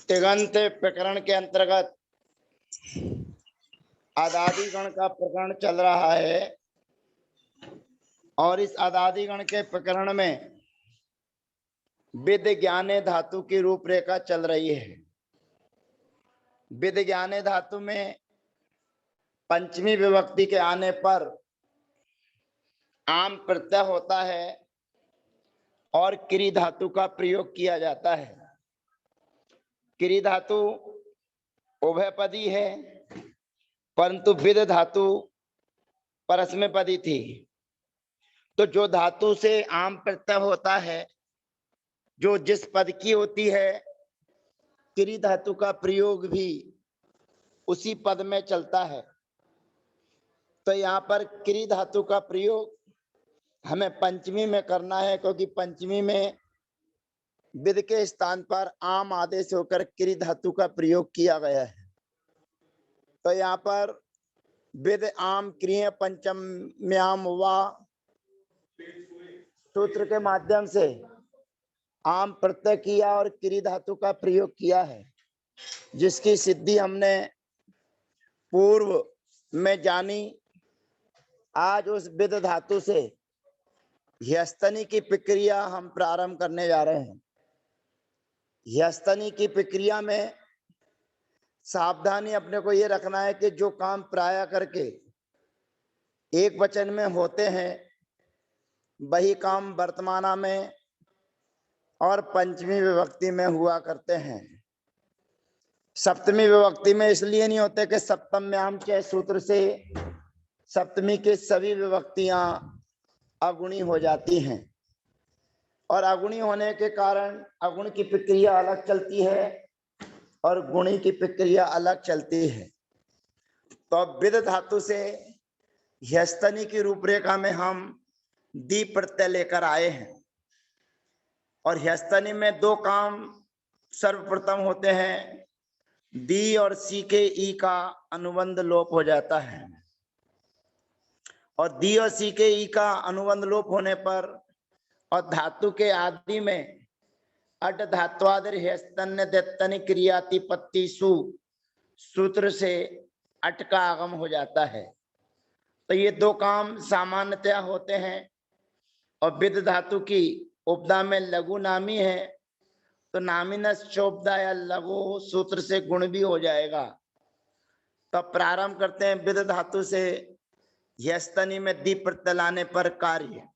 तिगंत प्रकरण के अंतर्गत आदादी गण का प्रकरण चल रहा है और इस आदादी गण के प्रकरण में विद ज्ञाने धातु की रूपरेखा चल रही है। विद ज्ञाने धातु में पंचमी विभक्ति के आने पर आम प्रत्यय होता है और क्री धातु का प्रयोग किया जाता है। क्री धातु उभयपदी है, परंतु विद धातु परस्मैपदी थी। तो जो धातु से आम प्रत्यय होता है, जो जिस पद की होती है, क्री धातु का प्रयोग भी उसी पद में चलता है। तो यहाँ पर क्री धातु का प्रयोग हमें पंचमी में करना है, क्योंकि पंचमी में विद के स्थान पर आम आदेश होकर क्री धातु का प्रयोग किया गया है। तो यहाँ पर विद आम क्रिय पंचम्याम वा सूत्र के माध्यम से आम प्रत्यय किया और क्री धातु का प्रयोग किया है, जिसकी सिद्धि हमने पूर्व में जानी। आज उस विद धातु से ह्यस्तनी की प्रक्रिया हम प्रारंभ करने जा रहे हैं। ह्यस्तनी की प्रक्रिया में सावधानी अपने को ये रखना है कि जो काम प्राय करके एक वचन में होते हैं, वही काम वर्तमाना में और पंचमी विभक्ति में हुआ करते हैं। सप्तमी विभक्ति में इसलिए नहीं होते कि सप्तम्याम के सूत्र से सप्तमी के सभी विभक्तियां अगुणी हो जाती हैं और अगुणी होने के कारण अगुण की प्रक्रिया अलग चलती है और गुणी की प्रक्रिया अलग चलती है। तो विद धातु से ह्यस्तनी की रूपरेखा में हम दी प्रत्यय लेकर आए हैं और ह्यस्तनी में दो काम सर्वप्रथम होते हैं। दी और सी के ई का अनुबंध लोप हो जाता है और दी और सी के ई का अनुबंध लोप होने पर और धातु के आदि में अट धात्वादर ह्यस्तन्य दत्तनि क्रियातिपत्ति सु सूत्र से अट का आगम हो जाता है। तो ये दो काम सामान्यतया होते हैं और विद धातु की उपदा में लघु नामी है, तो नामिनस चोपदा या लघु सूत्र से गुण भी हो जाएगा। तो प्रारंभ करते हैं विद धातु से ह्यस्तनी में दी प्रत्यय लाने पर कार्य।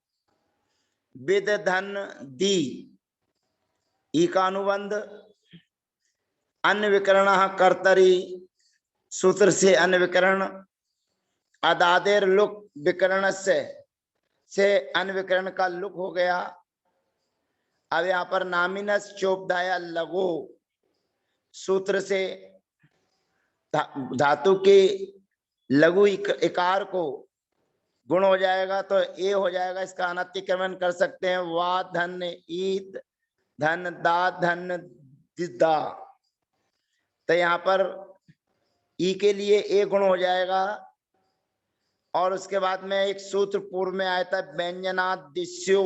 विद धन दी ई का अनुबंध अन्य विकरण कर्तरी सूत्र से अन्य विकरण अदादेर लुक विकरण से अन्य विकरण का लुक हो गया। अब यहाँ पर नामिनस चोपदाया लघु सूत्र से धातु के लघु इकार को गुण हो जाएगा, तो ए हो जाएगा। इसका अनतिक्रमण कर सकते हैं। वा धन ईद धन दा धन दिदा। तो यहाँ पर ई के लिए ए गुण हो जाएगा और उसके बाद में एक सूत्र पूर्व में आया था व्यंजनादिश्यो।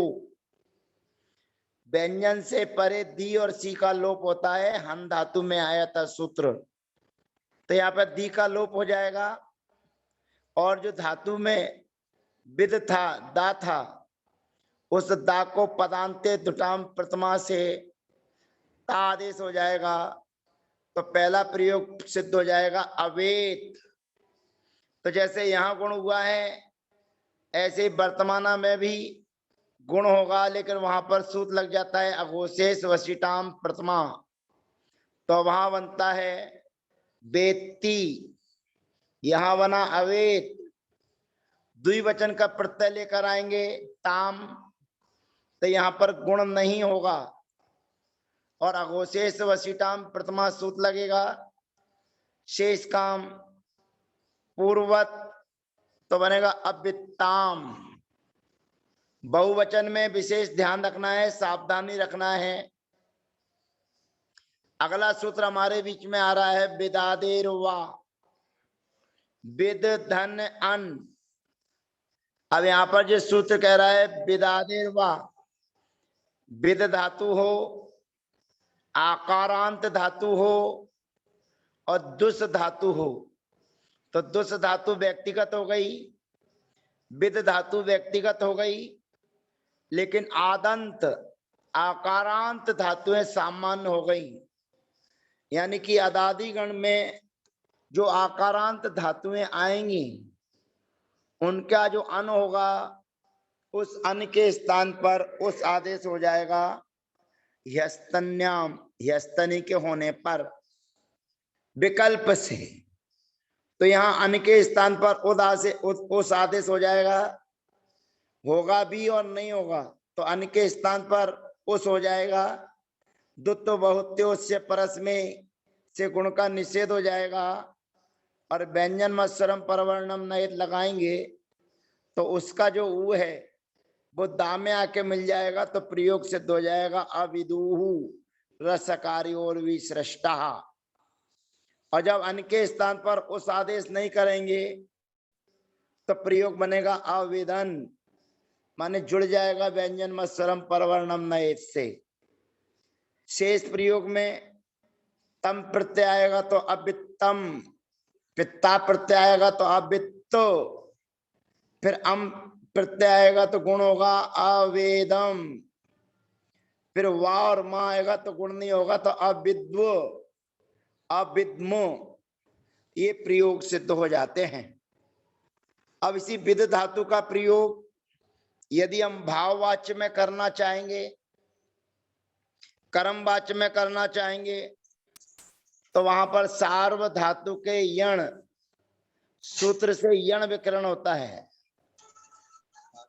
व्यंजन से परे दी और सी का लोप होता है, हन धातु में आया था सूत्र। तो यहाँ पर दी का लोप हो जाएगा और जो धातु में विद था, दा था, उस दा को पदांते दुटाम प्रथमा से ता आदेश हो जाएगा। तो पहला प्रयोग सिद्ध हो जाएगा अवेत। तो जैसे यहाँ गुण हुआ है, ऐसे वर्तमाना में भी गुण होगा, लेकिन वहां पर सूत्र लग जाता है अघोषेश वशिटाम प्रथमा। तो वहां बनता है वेत्ती, यहां बना अवेत। द्विवचन का प्रत्यय लेकर आएंगे ताम, तो यहाँ पर गुण नहीं होगा और अघोषेश वशिटाम प्रथमा सूत्र लगेगा। शेष काम पूर्ववत, तो बनेगा अवित्ताम। बहुवचन में विशेष ध्यान रखना है, सावधानी रखना है। अगला सूत्र हमारे बीच में आ रहा है विदादेर वा, विद धन अन। अब यहाँ पर जो सूत्र कह रहा है विदादेर वा, विद धातु हो, आकारांत धातु हो और दुस धातु हो। तो दुस धातु व्यक्तिगत हो गई, विद धातु व्यक्तिगत हो गई, लेकिन आदंत आकारांत धातुएं सामान्य हो गई। यानी कि अदादि गण में जो आकारांत धातुएं आएंगी उनका जो अन होगा उस अन के स्थान पर उस आदेश हो जाएगा ह्यस्तन्याम, ह्यस्तनी के होने पर विकल्प से। तो यहाँ अन के स्थान पर उस आदेश हो जाएगा, होगा भी और नहीं होगा तो अन के स्थान पर उस हो जाएगा। द्वित्व बहुत्व से परस में से गुण का निषेध हो जाएगा और व्यंजन मत्सरम परवर्णम नयत लगाएंगे तो उसका जो ऊ है वो दा में आके मिल जाएगा तो प्रयोग सिद्ध हो जाएगा अविदुहु रसकारी और विसृष्टा। और जब अन के स्थान पर उस आदेश नहीं करेंगे तो प्रयोग बनेगा अविदन, माने जुड़ जाएगा व्यंजन मत्सरम परवर्णम नयत से। शेष प्रयोग में तम प्रत्यय आएगा तो अवित्तम, पित्ता प्रत्यय आएगा तो अवित्तो, फिर अम प्रत्यय आएगा तो गुण होगा अवेदम, फिर वा और मां आएगा तो गुण नहीं होगा तो अविद्व अविद्मो। ये प्रयोग सिद्ध हो जाते हैं। अब इसी विद धातु का प्रयोग यदि हम भाववाच्य में करना चाहेंगे, कर्मवाच्य में करना चाहेंगे तो वहां पर सार्व धातु के यण सूत्र से यण विकरण होता है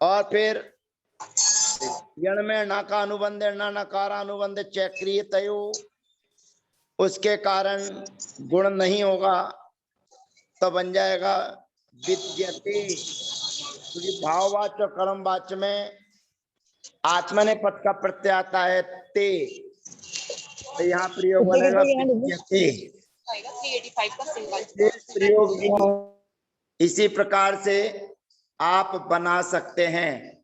और फिर यण में न का अनुबंध न नकार अनुबंध चक्रीय तयो, उसके कारण गुण नहीं होगा तो बन जाएगा विद्यते। क्योंकि भाववाच्य और कर्मवाच्य में आत्मने पद का प्रत्यय आता है ते, तो यहाँ प्रयोग बनेगा विद्यते। प्रयोग इसी प्रकार से आप बना सकते हैं।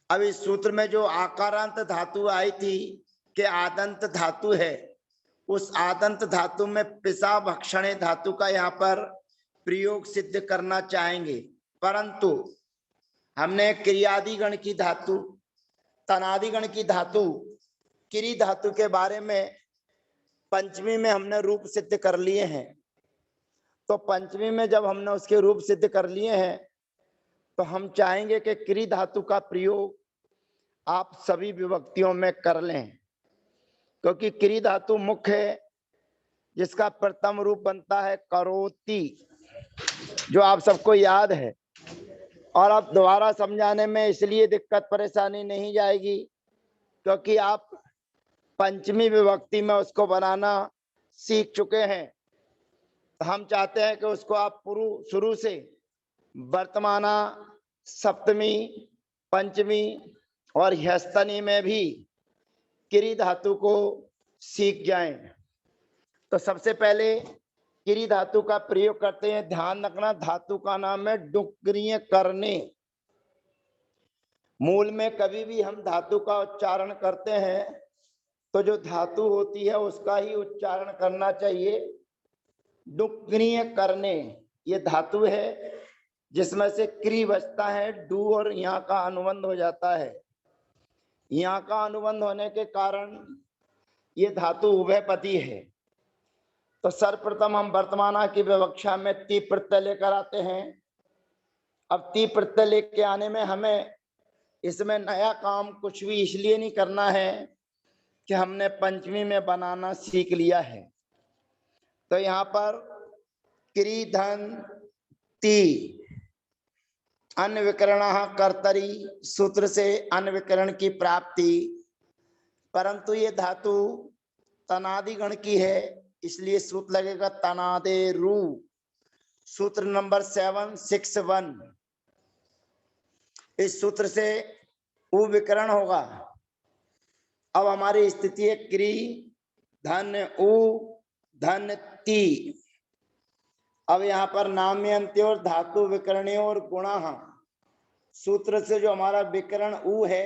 अब इस सूत्र में जो आकारांत धातु आई थी कि आदंत धातु है, उस आदंत धातु में पिसा भक्षणे धातु का यहाँ पर प्रयोग सिद्ध करना चाहेंगे, परंतु हमने क्रियादि गण की धातु, तनादि गण की धातु, क्री धातु के बारे में पंचमी में हमने रूप सिद्ध कर लिए हैं। तो पंचमी में जब हमने उसके रूप सिद्ध कर लिए हैं तो हम चाहेंगे कि क्री धातु का प्रयोग आप सभी विभक्तियों में कर लें, क्योंकि क्री धातु मुख्य है जिसका प्रथम रूप बनता है करोति, जो आप सबको याद है। और अब दोबारा समझाने में इसलिए दिक्कत परेशानी नहीं जाएगी क्योंकि आप पंचमी विभक्ति में उसको बनाना सीख चुके हैं। तो हम चाहते हैं कि उसको आप शुरू से वर्तमाना, सप्तमी, पंचमी और ह्यस्तनी में भी क्री धातु को सीख जाएं। तो सबसे पहले क्री धातु का प्रयोग करते हैं। ध्यान रखना, धातु का नाम है डुक्रिय करने। मूल में कभी भी हम धातु का उच्चारण करते हैं तो जो धातु होती है उसका ही उच्चारण करना चाहिए। डुक्रिय करने ये धातु है जिसमें से क्री बचता है डू और यहाँ का अनुबंध हो जाता है। यहाँ का अनुबंध होने के कारण ये धातु उभयपदी है। तो सर्वप्रथम हम वर्तमाना की विवक्षा में ती प्रत्यय लेकर आते हैं। अब ती प्रत्यय लेके आने में हमें इसमें नया काम कुछ भी इसलिए नहीं करना है कि हमने पंचमी में बनाना सीख लिया है। तो यहाँ पर क्री धन ती अन्विकरण कर्तरी सूत्र से अन्विकरण की प्राप्ति, परंतु ये धातु तनादि गण की है इसलिए सूत्र लगेगा तनादे रू। सूत्र नंबर 761। इस सूत्र से उ विकरण होगा। अब हमारी स्थिति है क्री धन उ धन ती। अब यहाँ पर नाम्यंत्य और धातु विकरणी और गुणा सूत्र से जो हमारा विकरण उ है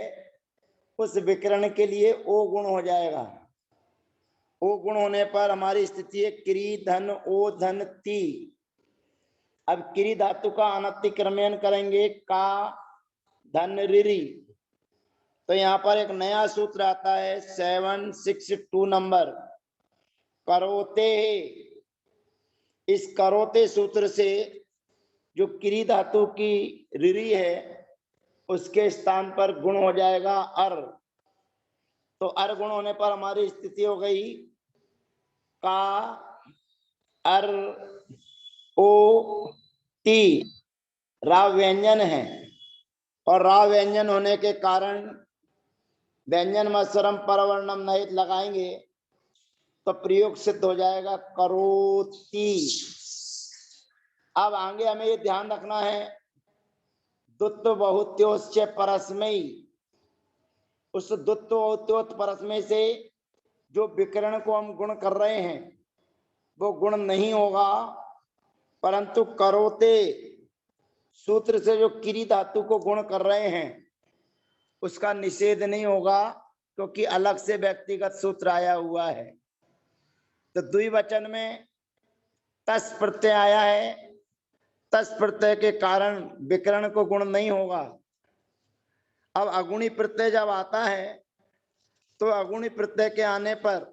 उस विकरण के लिए ओ गुण हो जाएगा। ओ गुण होने पर हमारी स्थिति है क्री धन ओ धन ती। अब क्री धातु का अनतिक्रमण करेंगे का धन रिरी, तो यहाँ पर एक नया सूत्र आता है 762 नंबर करोते। इस करोते सूत्र से जो क्री धातु की रिरी है उसके स्थान पर गुण हो जाएगा अर। तो अर गुण होने पर हमारी स्थिति हो गई का अर ओ ती। रा व्यंजन है और रा व्यंजन होने के कारण व्यंजन मत्सरम परवर्णम नहित लगाएंगे तो प्रयोग सिद्ध हो जाएगा करोति। अब आगे हमें ये ध्यान रखना है दुत्व बहुत्योश्च परस्मयी, उस दुत्व बहुत्योत परस्मय से जो विकरण को हम गुण कर रहे हैं वो गुण नहीं होगा, परंतु करोते सूत्र से जो क्री धातु को गुण कर रहे हैं उसका निषेध नहीं होगा, क्योंकि अलग से व्यक्तिगत सूत्र आया हुआ है। तो द्विवचन में तस् प्रत्यय आया है, तस् प्रत्यय के कारण विकरण को गुण नहीं होगा। अब अगुणी प्रत्यय जब आता है तो अगुणी प्रत्यय के आने पर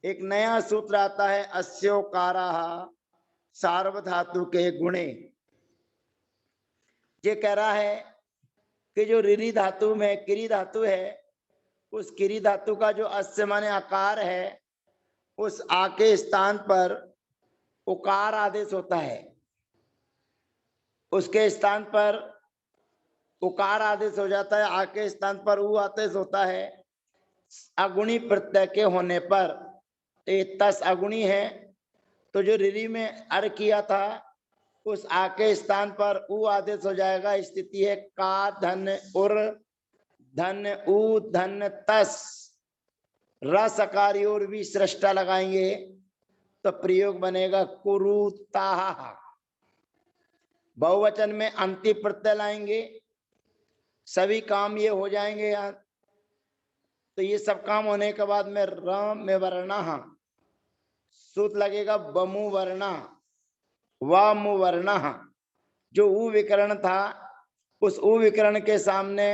एक नया सूत्र आता है अस्योकाराः सार्वधातु के गुणे। ये कह रहा है कि जो रिरी धातु में क्री धातु है उस क्री धातु का जो अस्य माने आकार है उस आ के स्थान पर उकार आदेश होता है, उसके स्थान पर उकार आदेश हो जाता है, आ के स्थान पर उ आदेश होता है अगुणी प्रत्यय के होने पर। तस अगुणी है तो जो रिरी में अर किया था उस आ के स्थान पर उ आदेश हो जाएगा। स्थिति है का धन उर धन उ धन तस। रस अकारी और भी सृष्टा लगाएंगे तो प्रयोग बनेगा कुरुताः। बहुवचन में अंति प्रत्यय लाएंगे, सभी काम ये हो जाएंगे यहाँ। तो ये सब काम होने के बाद में र में वर्णा सूत्र लगेगा बमु वर्णा वामु वर्णा। जो उ विकरण था उस उ विकरण के सामने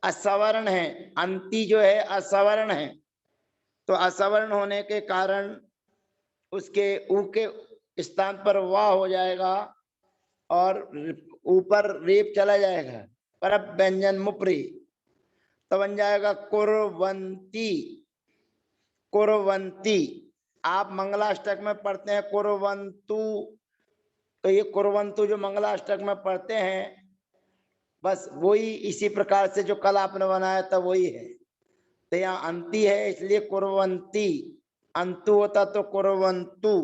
असवर्ण है, अंति जो है असवर्ण है, तो असवर्ण होने के कारण उसके उ के स्थान पर वाह हो जाएगा और ऊपर रेप चला जाएगा पर व्यंजन मुपरी, तो बन जाएगा कुर्वन्ति। कुर्वन्ति आप मंगलाष्टक में पढ़ते हैं कुर्वन्तु, तो ये कुर्वन्तु जो मंगलाष्टक में पढ़ते हैं बस वही इसी प्रकार से जो कल आपने बनाया था वही है। तो यहाँ अंति है इसलिए कुर्वन्ति, अंतु होता तो कुर्वन्तु,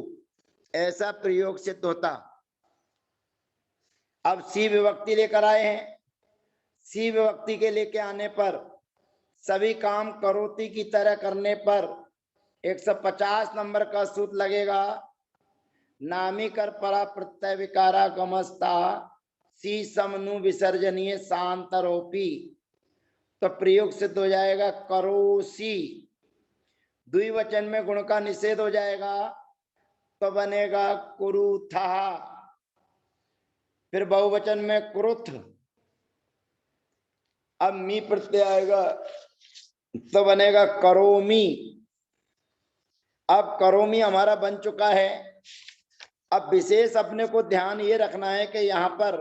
ऐसा प्रयोग सिद्ध होता। अब सी विभक्ति लेकर आए हैं, सी विभक्ति के लेके आने पर सभी काम करोति की तरह करने पर 150 नंबर का सूत्र लगेगा नामी कर परा प्रत्यय विकारा गमस्ता सी समनु विसर्जनीय शांतरोपी। तो प्रयोग सिद्ध हो जाएगा करोसी। द्विवचन में गुण का निषेध हो जाएगा तो बनेगा कुरुथा। फिर बहुवचन में कुरुथ, अब मी प्रत्यय आएगा तो बनेगा करोमी। अब करोमी हमारा बन चुका है। अब विशेष अपने को ध्यान ये रखना है कि यहाँ पर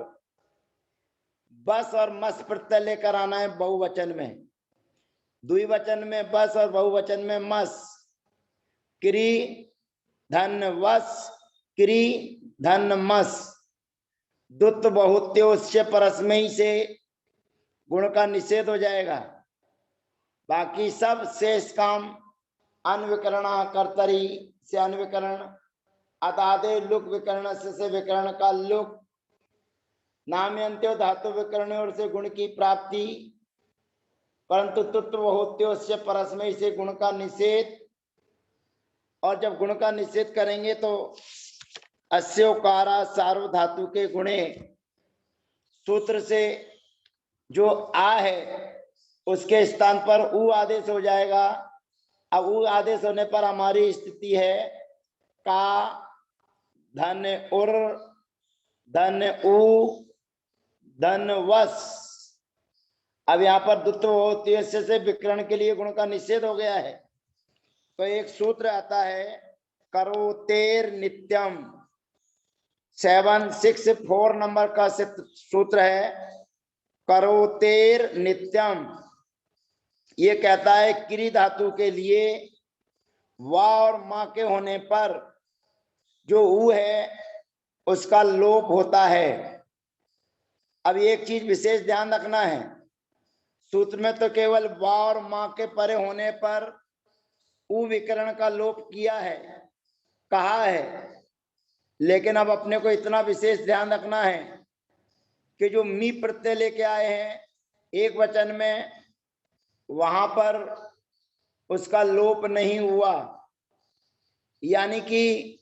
बस और मस प्रत्यय लेकर आना है बहुवचन में, द्विवचन में बस और बहुवचन में मस। क्री धन वस क्री धन मस। दुत्त बहुत्योश्च परस्मयी से गुण का निषेध हो जाएगा। बाकी सब शेष काम अन्विकरण कर्तरी से अन्विकरण, अदादे लुक विकरण से विकरण का लुक, नाम्यंत्यो धातु विकरण और से गुण की प्राप्ति, परंतु तुत्व बहुत्योश्च परस्मयी से गुण का निषेध। और जब गुण का निषेध करेंगे तो अस्योकारा सार्वधातु के गुणे सूत्र से जो आ है उसके स्थान पर उ आदेश हो जाएगा। अब उ आदेश होने पर हमारी स्थिति है का धन उर धन उ धन वस। अब यहाँ पर द्वित्व होती से विकरण के लिए गुण का निषेध हो गया है। तो एक सूत्र आता है करोतेर नित्यम, 764 नंबर का सूत्र है करोतेर नित्यम। ये कहता है क्री धातु के लिए वा और मां के होने पर जो ऊ है उसका लोप होता है। अब एक चीज विशेष ध्यान रखना है, सूत्र में तो केवल वा और मां के परे होने पर ऊ विकरण का लोप किया है, कहा है, लेकिन अब अपने को इतना विशेष ध्यान रखना है कि जो मी प्रत्यय लेके आए हैं एक वचन में, वहां पर उसका लोप नहीं हुआ, यानी कि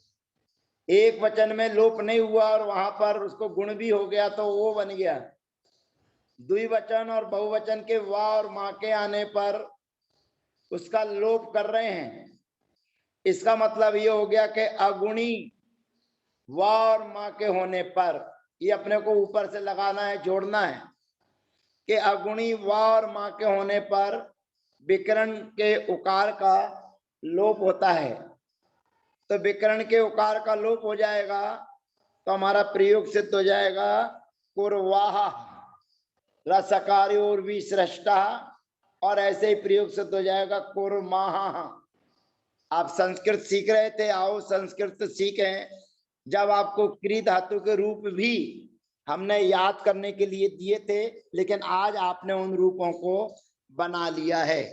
एक वचन में लोप नहीं हुआ और वहां पर उसको गुण भी हो गया तो वो बन गया। द्विवचन और बहुवचन के वा और मां के आने पर उसका लोप कर रहे हैं। इसका मतलब ये हो गया कि अगुणी वा और मां के होने पर, ये अपने को ऊपर से लगाना है, जोड़ना है कि अगुणी वा और मां के होने पर विकरण के उकार का लोप होता है। तो विकरण के उकार का लोप हो जाएगा तो हमारा प्रयोग सिद्ध हो जाएगा कुरवाह रसकारी और भी सृष्टा, और ऐसे ही प्रयोग सिद्ध हो जाएगा कुरमाह। आप संस्कृत सीख रहे थे, आओ संस्कृत सीखें। जब आपको क्री धातु के रूप भी हमने याद करने के लिए दिए थे, लेकिन आज आपने उन रूपों को बना लिया है।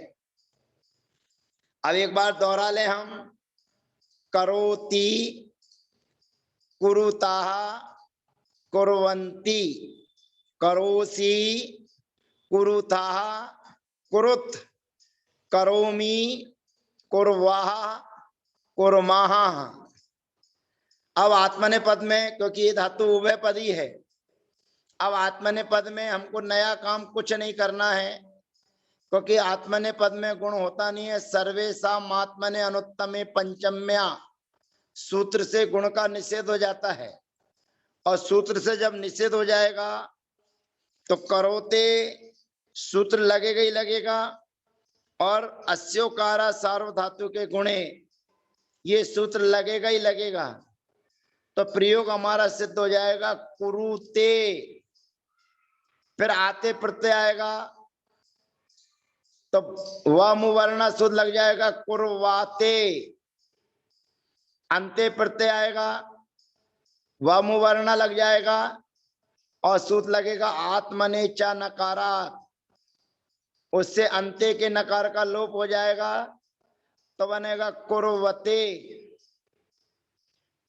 अब एक बार दोहरा ले हम, करोति कुरुताः कुर्वन्ति करोसि कुरुताः कुरुत करोमि कुर्वाः कुर्माः। अब आत्मने पद में, क्योंकि ये धातु उभय पदी है, अब आत्मने पद में हमको नया काम कुछ नहीं करना है, क्योंकि आत्मने पद में गुण होता नहीं है। सर्वेषाम् आत्मने अनुत्तमे पंचम्या, सूत्र से गुण का निषेध हो जाता है, और सूत्र से जब निषेध हो जाएगा तो करोते सूत्र लगेगा ही लगेगा, और अस्योकारा सार्वधातु के गुणे ये सूत्र लगेगा ही लगेगा। तो प्रयोग हमारा सिद्ध हो जाएगा कुरुते, फिर आते प्रत्यय आएगा तो वह वर्ण शुद्ध लग जाएगा कुरवाते, अंते प्रत्यय आएगा वह वर्ण लग जाएगा और सूत्र लगेगा आत्मने च नकारा, उससे अंते के नकार का लोप हो जाएगा तो बनेगा कुरवते।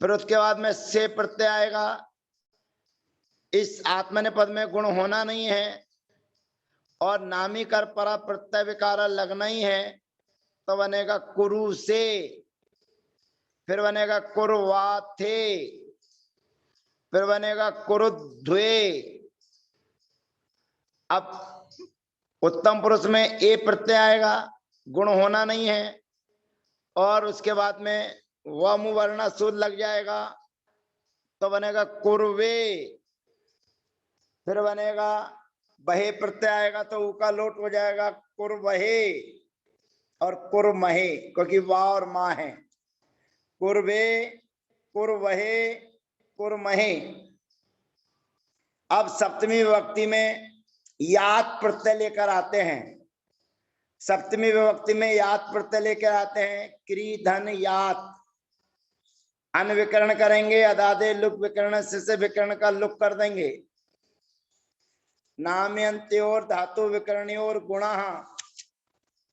फिर उसके बाद में से प्रत्यय आएगा, इस आत्मने पद में गुण होना नहीं है और नामी कर परा प्रत्यय विकार लगना ही है, तो बनेगा कुरु से। फिर बनेगा कुरवाथे, फिर बनेगा कुरुध्वे। अब उत्तम पुरुष में ए प्रत्यय आएगा, गुण होना नहीं है, और उसके बाद में वह वर्ण शुद्ध लग जाएगा तो बनेगा कुरवे। फिर बनेगा बहे प्रत्यय आएगा तो ऊ का लोट हो जाएगा कुरवहे और कुरमहे, क्योंकि वा और मां है। कुरवे कुरवहे कुरमहे। अब सप्तमी विभक्ति में यात प्रत्यय लेकर आते हैं, सप्तमी विभक्ति में यात प्रत्यय लेकर आते हैं, क्री धन यात। अन विकरण करेंगे, अदादे लुक विकरण से विकरण का लुक कर देंगे। नाम्यंत्योर धातु विकरणयोर गुणा,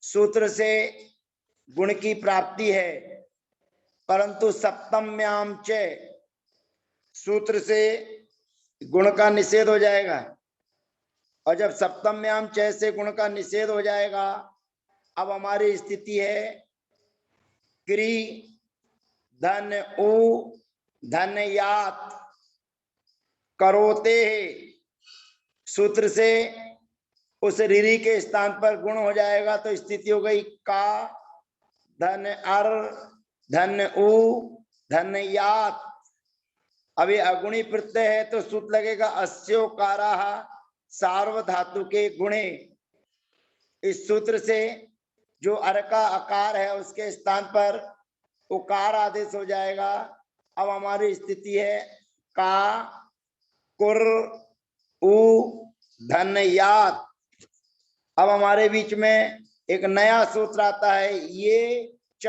सूत्र से गुण की प्राप्ति है, परंतु सप्तम्याम च सूत्र से गुण का निषेध हो जाएगा। और जब सप्तम्याम च से गुण का निषेध हो जाएगा, अब हमारी स्थिति है क्री धन उ धन यात करोते, सूत्र से उस रीरी के स्थान पर गुण हो जाएगा तो स्थिति हो गई का, धन अर, धन उ, धन यात। अभी अगुणी प्रत्यय है तो सूत्र लगेगा अस्योकारा सार्वधातु के गुणे। इस सूत्र से जो अर का आकार है उसके स्थान पर उकार आदेश हो जाएगा। अब हमारी स्थिति है का, कुर, उ, धन यात। अब हमारे बीच में एक नया सूत्र आता है ये च,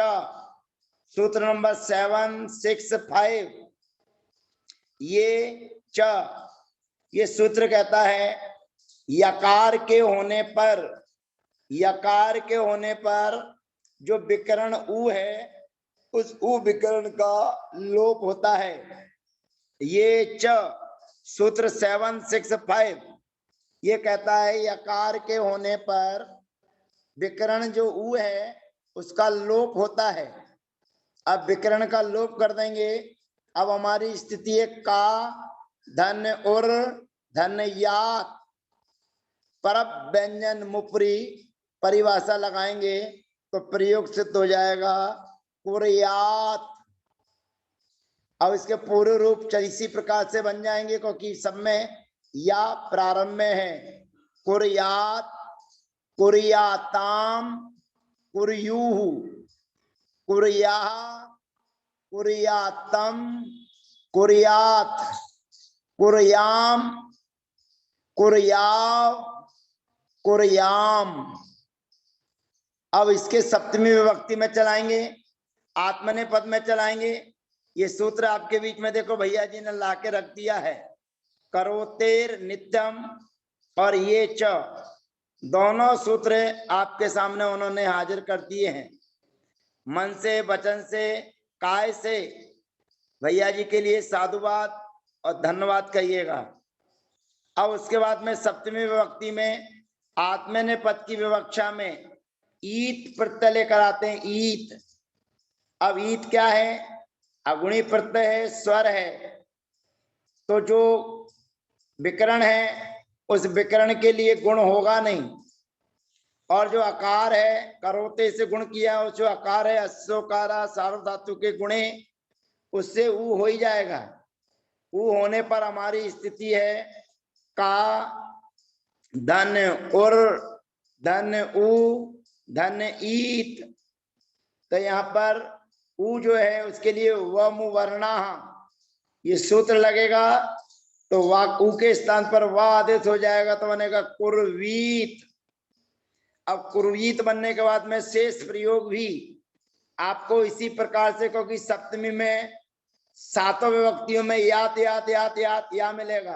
सूत्र नंबर 765। ये च, ये सूत्र कहता है यकार के होने पर, यकार के होने पर जो विकर्ण उ है उस उ विकर्ण का लोप होता है। ये च सूत्र 765 ये कहता है यकार के होने पर विकर्ण जो उ है उसका लोप होता है। अब विकर्ण का लोप कर देंगे। अब हमारी स्थिति है का, धन उर, धन यात। परब व्यंजन मुपरी परिभाषा लगाएंगे तो प्रयोग सिद्ध हो जाएगा कुर्यात। अब इसके पूर्व रूप इसी प्रकार से बन जाएंगे क्योंकि सब में या प्रारंभ में है। कुर्यात, कुर्याताम, कुर्यूहु, कुर्याह, कुर्यातम, कुर्यात, कुर्याम, कुर्याव, कुर्याम। अब इसके सप्तमी विभक्ति में चलाएंगे, आत्मने पद में चलाएंगे। ये सूत्र आपके बीच में देखो भैया जी ने ला के रख दिया है। करोतेर नित्यम और ये च, दोनों सूत्र आपके सामने उन्होंने हाजिर कर दिए हैं। मन से, वचन से, काय से भैया जी के लिए साधुवाद और धन्यवाद कहिएगा। अब उसके बाद में सप्तमी विभक्ति में आत्मने पद की विवक्षा में ईत प्रत्यय लेकर आते हैं। ईत, अब ईत क्या है? अगुणी प्रत्यय है, स्वर है। तो जो विकरण है उस विकरण के लिए गुण होगा नहीं। और जो आकार है, करोते से गुण किया, उस जो आकार है अस्योकारा सार्वधातु के गुणे, उससे ऊ हो ही जाएगा। ऊ होने पर हमारी स्थिति है का, धन उर, धन उ, धन ईत। तो यहाँ पर ऊ जो है उसके लिए व मु वर्णा, ये सूत्र लगेगा तो वाक ऊ के स्थान पर वा आदेश हो जाएगा तो बनेगा कुर्वीत। अब कुर्वीत बनने के बाद में शेष प्रयोग भी आपको इसी प्रकार से, क्योंकि सप्तमी में सातों विभक्तियों में यात यात यात यात या मिलेगा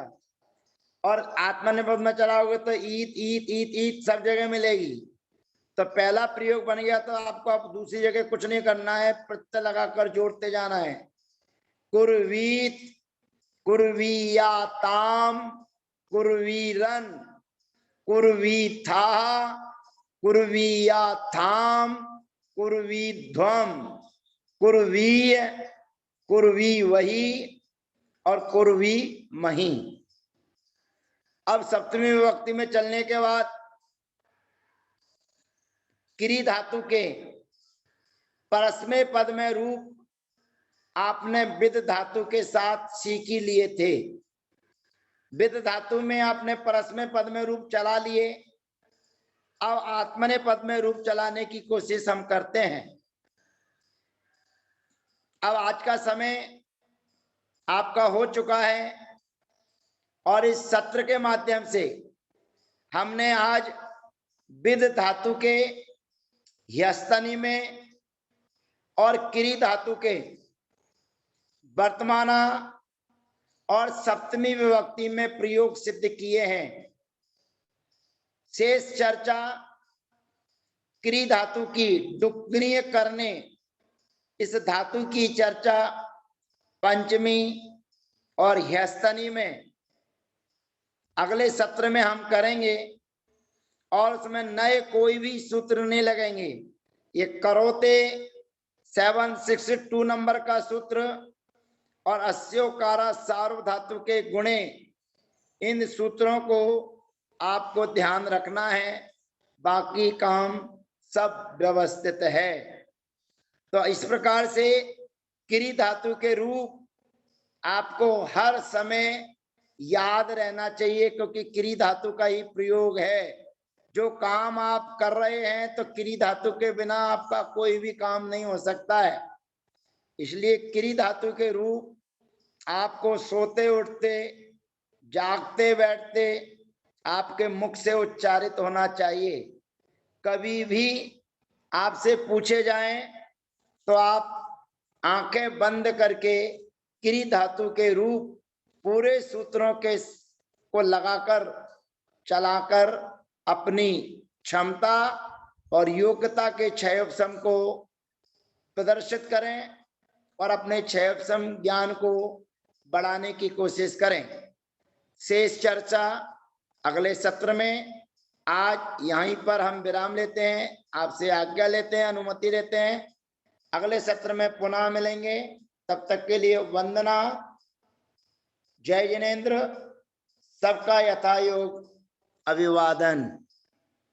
और आत्मनिपद में चलाओगे तो ईत ईत ईत ईत सब जगह मिलेगी। तो पहला प्रयोग बन गया तो आपको अब दूसरी जगह कुछ नहीं करना है, प्रत्यय लगाकर जोड़ते जाना है। कुर्वीत, कुर्वीयाताम, कुर्वीरन, कुर्वीथा, कुर्वीयाथाम, कुर्वीध्वम, कुर्वीय, कुर्वी वही और कुर्वी मही। अब सप्तमी विभक्ति में चलने के बाद क्री धातु के परस्मै पद में रूप आपने विद धातु के साथ सीखी लिए थे। विद धातु में आपने परस्मै पद में रूप चला लिए। अब आत्मने पद में रूप चलाने की कोशिश हम करते हैं। अब आज का समय आपका हो चुका है और इस सत्र के माध्यम से हमने आज विद धातु के ह्यस्तनी में और क्री धातु के वर्तमान और सप्तमी विभक्ति में प्रयोग सिद्ध किए हैं। शेष चर्चा क्री धातु की दुगुणीय करने, इस धातु की चर्चा पंचमी और ह्यस्तनी में अगले सत्र में हम करेंगे और उसमें नए कोई भी सूत्र नहीं लगेंगे। ये करोते 762 नंबर का सूत्र और अस्योकारा सार्वधातु के गुणे, इन सूत्रों को आपको ध्यान रखना है, बाकी काम सब व्यवस्थित है। तो इस प्रकार से क्री धातु के रूप आपको हर समय याद रहना चाहिए, क्योंकि क्री धातु का ही प्रयोग है। जो काम आप कर रहे हैं तो क्री धातु के बिना आपका कोई भी काम नहीं हो सकता है। इसलिए क्री धातु के रूप आपको सोते उठते, जागते बैठते आपके मुख से उच्चारित होना चाहिए। कभी भी आपसे पूछे जाएं तो आप आंखें बंद करके क्री धातु के रूप पूरे सूत्रों के को लगाकर चलाकर अपनी क्षमता और योग्यता के क्षयोपशम को प्रदर्शित करें और अपने क्षयोपशम ज्ञान को बढ़ाने की कोशिश करें। शेष चर्चा अगले सत्र में। आज यहीं पर हम विराम लेते हैं, आपसे आज्ञा लेते हैं, अनुमति लेते हैं। अगले सत्र में पुनः मिलेंगे, तब तक के लिए वंदना। जय जिनेन्द्र। सबका यथायोग अभिवादन।